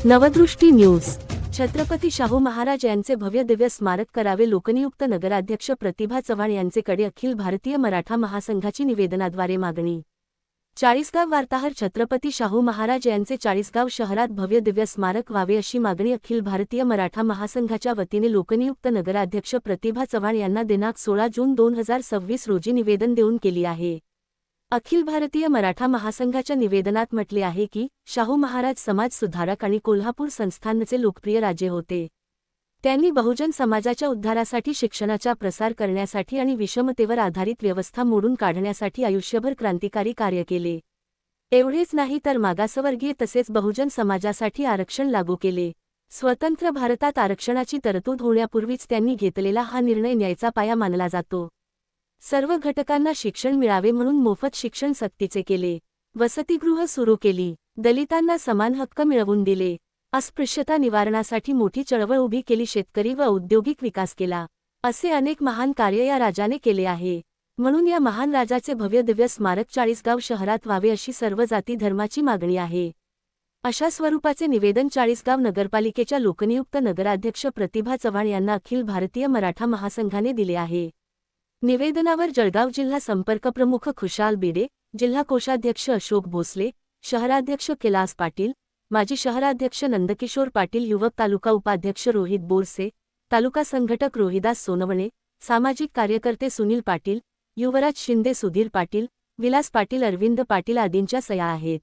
नवदृष्टी news. Chhatrapati Shahu Maharaj यांचे भव्य दिव्य स्मारक करावे लोकनियुक्त नगराध्यक्ष प्रतिभा चव्हाण यांचेकडे अखिल भारतीय मराठा महासंघाची निवेदनाद्वारे मागणी। चाळीसगाव वार्ताहर छत्रपती शाहू महाराज यांचे चाळीसगाव शहरात भव्य दिव्य स्मारक व्हावे अशी मागणी अखिल भारतीय मराठा महासंघाच्या वतीने लोकनियुक्त नगराध्यक्ष प्रतिभा चव्हाण यांना दिनांक 16 जून 2026 रोजी निवेदन देऊन केली आहे। अखिल भारतीय मराठा महासंघाच्या निवेदनात म्हटले आहे की शाहू महाराज समाज सुधारक आणि कोल्हापूर संस्थानचे लोकप्रिय राजे होते। त्यांनी बहुजन समाजाच्या उद्धारासाठी, शिक्षणाचा प्रसार करण्यासाठी आणि विषमतेवर आधारित व्यवस्था मोडून काढण्यासाठी आयुष्यभर क्रांतिकारी कार्य केले। एवढेच नाही तर मागासवर्गीय तसेच बहुजन समाजासाठी आरक्षण लागू केले। स्वतंत्र भारतात आरक्षणाची तरतूद होण्यापूर्वीच त्यांनी घेतलेला हा निर्णय न्यायाचा पाया मानला जातो। सर्व घटकांना शिक्षण मिळावे म्हणून मोफत शिक्षण सक्तीचे केले। वसतिगृह सुरू केली। दलितांना समान हक्क मिळवून दिले। अस्पृश्यता निवारणासाठी मोठी चळवळ उभी केली। शेतकरी व औद्योगिक विकास केला। असे अनेक महान कार्य या राजाने केले आहे। म्हणून या महान राजाचे भव्य दिव्य स्मारक चाळीसगाव शहरात व्हावे अशी सर्व जाती धर्माची मागणी आहे। अशा स्वरूपाचे निवेदन चाळीसगाव नगरपालिकेच्या लोकनियुक्त नगराध्यक्ष प्रतिभा चव्हाण यांना अखिल भारतीय मराठा महासंघाने दिले आहे। निवेदनावर जळगाव जिल्हा संपर्क प्रमुख खुशाल बिडे, जिल्हा कोषाध्यक्ष अशोक भोसले, शहराध्यक्ष कैलास पाटील, माजी शहराध्यक्ष नंदकिशोर पाटील, युवक तालुका उपाध्यक्ष रोहित बोरसे, तालुका संघटक रोहिदास सोनवणे, सामाजिक कार्यकर्ते सुनील पाटील, युवराज शिंदे, सुधीर पाटील, विलास पाटील, अरविंद पाटील आदींच्या सह्या आहेत।